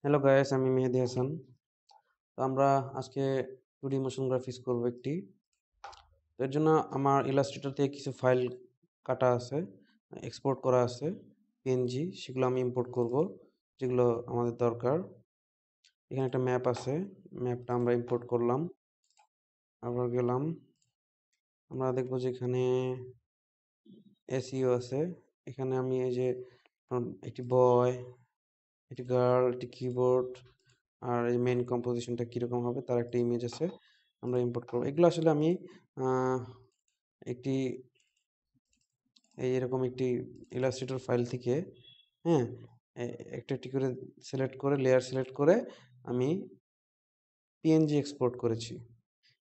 Hello guys, আমি মেহেদি হাসান। তো আমরা আজকে 2D মোশন গ্রাফিক্স করব একটি। তো এর জন্য আমার ইলাস্ট্রেটর থেকে কিছু ফাইল কাটা আছে, এক্সপোর্ট করা আছে, পিএনজি, সেগুলো আমি ইম্পোর্ট করব, যেগুলো আমাদের দরকার। এখানে একটা ম্যাপ আছে, ম্যাপটা আমরা ইম্পোর্ট করলাম। আবার গেলাম, আমরা দেখব যে এখানে এসইও আছে। এখানে আমি এই যে একটি বয়, একটি গার্ল, একটি কিবোর্ড, আর এই মেইন কম্পোজিশনটা কীরকম হবে তার একটা ইমেজ আছে, আমরা ইম্পোর্ট করব। এগুলো আসলে আমি আহ, একটি এরকম একটি ইলাস্ট্রেটর ফাইল থেকে, হ্যাঁ, একটা একটি করে সিলেক্ট করে, লেয়ার সিলেক্ট করে আমি পিএনজি এক্সপোর্ট করেছি।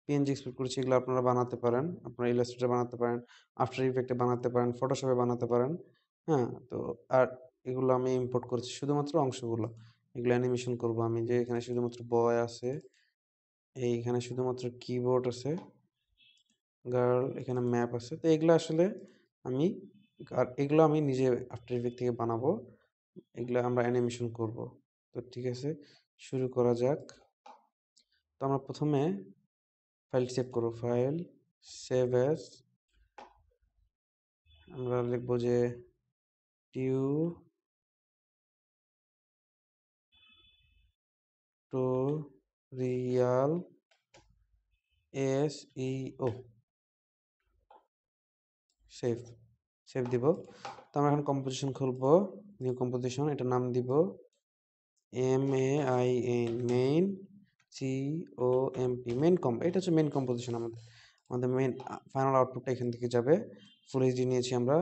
পিএনজি এক্সপোর্ট করেছি, এগুলো আপনারা বানাতে পারেন, আপনারা ইলাস্ট্রেটর বানাতে পারেন, আফটার ইফেক্টে বানাতে পারেন, ফটোশপে বানাতে পারেন। হ্যাঁ, তো আর এগুলো আমি ইম্পোর্ট করেছি শুধুমাত্র অংশগুলো। এগুলো অ্যানিমেশন করব আমি, যে এখানে শুধুমাত্র বয় আছে, এইখানে শুধুমাত্র কিবোর্ড আছে, গার্ল, এখানে ম্যাপ আছে। তো এগুলো আসলে আমি, আর এগুলো আমি নিজে আফটার ইফেক্ট থেকে বানাবো। এগুলো আমরা অ্যানিমেশন করব। তো ঠিক আছে, শুরু করা যাক। তো আমরা প্রথমে ফাইল সেভ করব, ফাইল সেভ অ্যাজ, আমরা লিখবো যে টিউটোরিয়াল এসইও, সেভ, সেভ দিব। তো আমরা এখন কম্পোজিশন খুলবো, নিউ কম্পোজিশন, এটা নাম দিব MAIN, main, COMP, main comp. এটা হচ্ছে মেইন কম্পোজিশন। আমাদের মেইন ফাইনাল আউটপুটটা এখান থেকে যাবে। ফুল এইচডি নিয়েছি আমরা।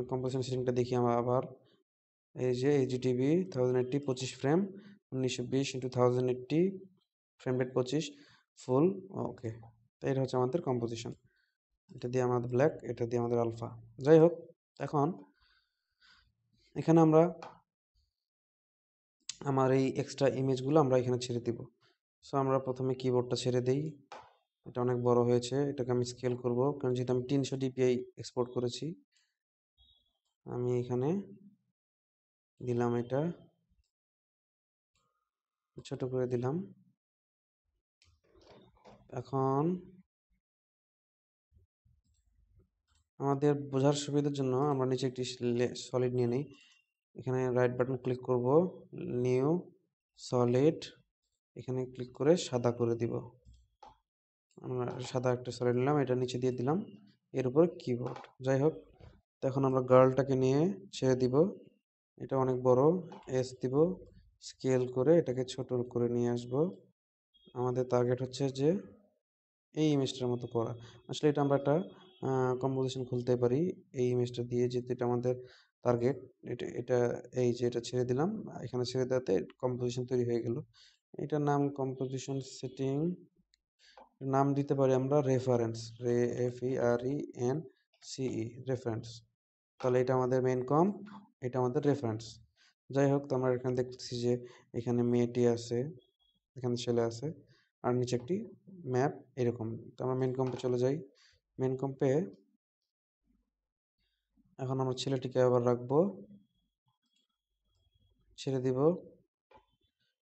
কম্পোজিশন সেটিংটা দেখি আমরা আবার, এই যে এইচডিটিভি 1080 25 ফ্রেম, 1920x1080, ফ্রেম রেট 25, ফুল। ওকে, তো এটা হচ্ছে আমাদের কম্পোজিশন। এটা দিয়ে আমাদের ব্ল্যাক, এটা দিয়ে আমাদের আলফা। যাই হোক, এখন এখানে আমরা আমার এই এক্সট্রা ইমেজগুলো আমরা এখানে ছেড়ে দিব। সো আমরা প্রথমে কিবোর্ডটা ছেড়ে দেই, এটা অনেক বড় হয়েছে, এটাকে আমি স্কেল করব, কারণ যেহেতু আমি 300 ডিপিআই এক্সপোর্ট করেছি। আমি এখানে দিলাম, এটা ছোট করে দিলাম। এখন আমাদের বোঝার সুবিধার জন্য আমরা নিচে একটি সলিড নিয়ে নিই। এখানে রাইট বাটন ক্লিক করব, নিউ সলিড, এখানে ক্লিক করে সাদা করে দিব। আমরা সাদা একটা সলিড নিলাম, এটা নিচে দিয়ে দিলাম, এর উপর কিবোর্ড। যাই হোক, তো এখন আমরা গার্লটাকে নিয়ে ছেড়ে দিব, এটা অনেক বড়, এস দিব, স্কেল করে এটাকে ছোট করে নিয়ে আসব। আমাদের টার্গেট হচ্ছে যে এই ইমেজটার মতো করা। আসলে এটা আমরা একটা কম্পোজিশন খুলতে পারি এই ইমেজটা দিয়ে, যেহেতু এটা আমাদের টার্গেট। এটা এই যে এটা ছেড়ে দিলাম, এখানে ছেড়ে দেওয়াতে কম্পোজিশন তৈরি হয়ে গেল। এটার নাম কম্পোজিশন সেটিং, নাম দিতে পারি আমরা রেফারেন্স, FERENCE, রেফারেন্স। তাহলে এটা আমাদের মেইন কম্প, এটা আমাদের রেফারেন্স। যাই হোক, তো আমরা এখানে দেখতেছি যে এখানে মেয়েটি আছে, এখানে ছেলে আছে, আর নিচে একটি ম্যাপ এরকম। তো আমরা মেন কম্পে চলে যাই। মেন কম্পে এখন আমরা ছেলেটিকে আবার রাখবো, ছেড়ে দিব,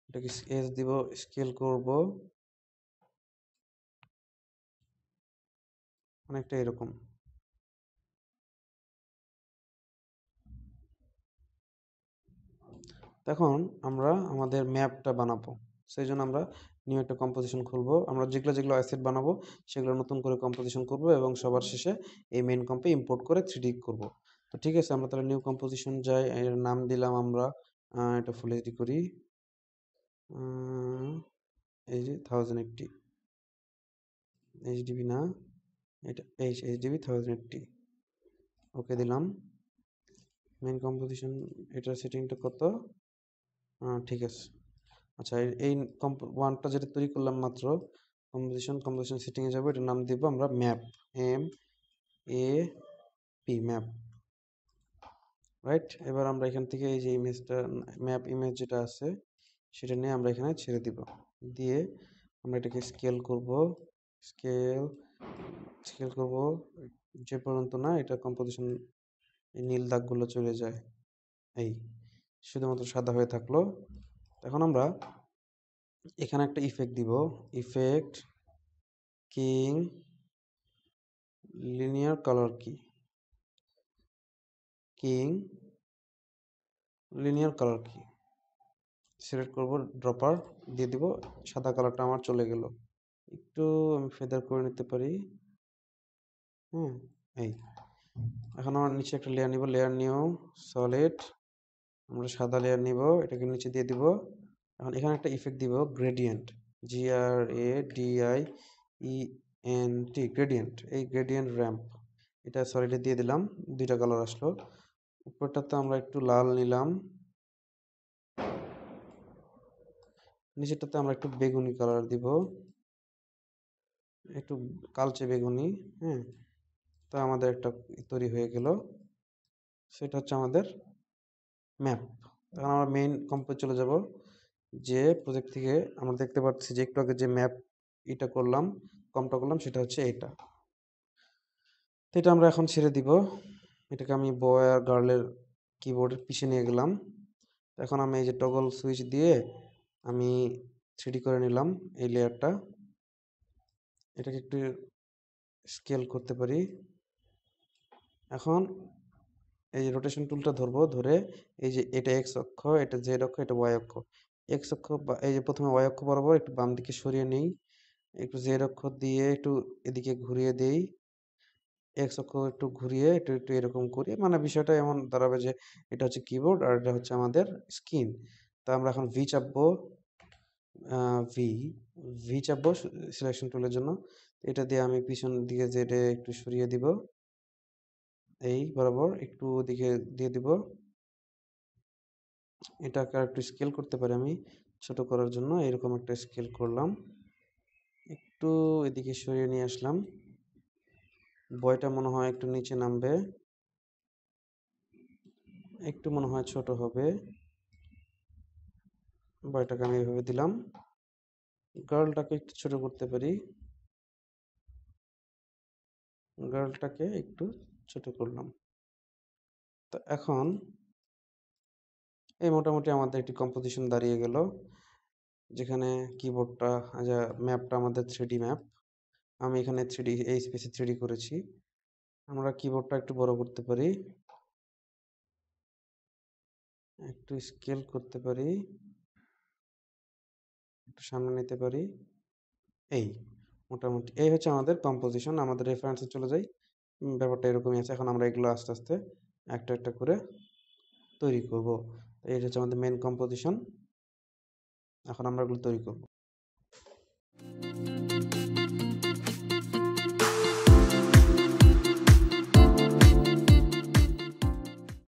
এটাকে এস দিব, স্কেল করব অনেকটা এরকম। এখন আমরা আমাদের ম্যাপটা বানাবো, সেই জন্য আমরা নিউ একটা কম্পোজিশন খুলবো। আমরা যেগুলো যেগুলো অ্যাসেট বানাবো সেগুলো নতুন করে কম্পোজিশন করব, এবং সবার শেষে এই মেন কম্পে ইম্পোর্ট করে 3D করব। তো ঠিক আছে, আমরা তাহলে নিউ কম্পোজিশন যাই, এর নাম দিলাম আমরা, এটা ফুল এইচডি করি, এই যে 1080, এইচডিবি না, এটা এইচডিবি 1080, ওকে দিলাম। মেন কম্পোজিশন, এটার সেটিংটা কত? ঠিক আছে। আচ্ছা, এই ওয়ানটা যেটা তৈরি করলাম মাত্র, কম্পোজিশন সেটিংয়ে যাবো, এটার নাম দিব আমরা ম্যাপ, MAP, ম্যাপ, রাইট। এবার আমরা এখান থেকে এই যে ইমেজটা, ম্যাপ ইমেজ যেটা আছে সেটা নিয়ে আমরা এখানে ছেড়ে দিব, দিয়ে আমরা এটাকে স্কেল স্কেল করব যে পর্যন্ত না এটা কম্পোজিশন, এই নীল দাগগুলো চলে যায়, এই শুধুমাত্র সাদা হয়ে থাকলো। এখন আমরা এখানে একটা ইফেক্ট দিব, effect king linear colour king linear colour কি সিলেক্ট করব, ড্রপার দিয়ে দিব, সাদা কালারটা আমার চলে গেল। একটু আমি ফেদার করে নিতে পারি। এই এখন আমার নিচে একটা লেয়ার নিব, লেয়ার নিউ সলিড, আমরা সাদা লেয়ার নিব, এটাকে নিচে দিয়ে দিব। এখন এখানে একটা ইফেক্ট দিব, গ্রেডিয়েন্ট, GRADIENT, গ্রেডিয়েন্ট। এই গ্রেডিয়েন্ট র্যাম্প এটা সলিডে দিয়ে দিলাম, দুইটা কালার আসলো। উপরটাতে আমরা একটু লাল নিলাম, নিচেরটাতে আমরা একটু বেগুনি কালার দিব, একটু কালচে বেগুনি। তো আমাদের একটা তৈরি হয়ে গেল, সেটা হচ্ছে আমাদের ম্যাপ। এখন আমরা মেইন কম্পোজ চলে যাব। যে প্রজেক্ট থেকে আমরা দেখতে পাচ্ছি যে একটু আগে যে ম্যাপ এটা করলাম, কমটা করলাম, সেটা হচ্ছে এটা। তো এটা আমরা এখন ছেড়ে দিব। এটাকে আমি বয় আর গার্লের কিবোর্ডের পিছিয়ে নিয়ে গেলাম। এখন আমি এই যে টগল সুইচ দিয়ে আমি 3D করে নিলাম এই লেয়ারটা। এটাকে একটু স্কেল করতে পারি। এখন এই যে রোটেশন টুলটা ধরবো, ধরে এই যে এটা এক্স অক্ষ, এটা জেড অক্ষ, এটা ওয়াই অক্ষ। এক্স অক্ষ এই যে প্রথমে ওয়াই অক্ষ বরাবর একটু বাম দিকে সরিয়ে নেই, একটু জেড অক্ষ দিয়ে একটু এদিকে ঘুরিয়ে দেই, এক্স অক্ষ একটু ঘুরিয়ে একটু একটু এরকম করি। মানে বিষয়টা এমন দাঁড়াবে যে এটা হচ্ছে কিবোর্ড আর এটা হচ্ছে আমাদের স্ক্রিন। তা আমরা এখন ভি চাপবো, ভি ভি চাপবো সিলেকশন টুলের জন্য। এটা দিয়ে আমি পিছন দিকে জেডে একটু সরিয়ে দিব, এই বরাবর একটু ওদিকে দিয়ে দিব। এটাকে আর একটু স্কেল করতে পারি আমি ছোট করার জন্য, এরকম একটা স্কেল করলাম, একটু এদিকে সরিয়ে নিয়ে আসলাম। বয়টা মনে হয় একটু নিচে নামবে, একটু মনে হয় ছোট হবে। বয়টাকে আমি এভাবে দিলাম। গার্লটাকে একটু ছোট করতে পারি, গার্লটাকে একটু ছোট করলাম। তো এখন এই মোটামুটি আমাদের একটি কম্পোজিশন দাঁড়িয়ে গেল, যেখানে কিবোর্ডটা ম্যাপটা আমাদের 3D ম্যাপ। আমি এখানে 3D এই স্পেসে 3D করেছি। আমরা কিবোর্ডটা একটু বড় করতে পারি, একটু স্কেল করতে পারি, একটু সামনে নিতে পারি। এই মোটামুটি এই হচ্ছে আমাদের কম্পোজিশন। আমাদের রেফারেন্সে চলে যাই, ব্যাপারটা এরকমই আছে। এখন আমরা এগুলো আস্তে আস্তে একটা একটা করে তৈরি করব। এই হচ্ছে আমাদের মেন কম্পোজিশন। এখন আমরা এগুলো তৈরি করব।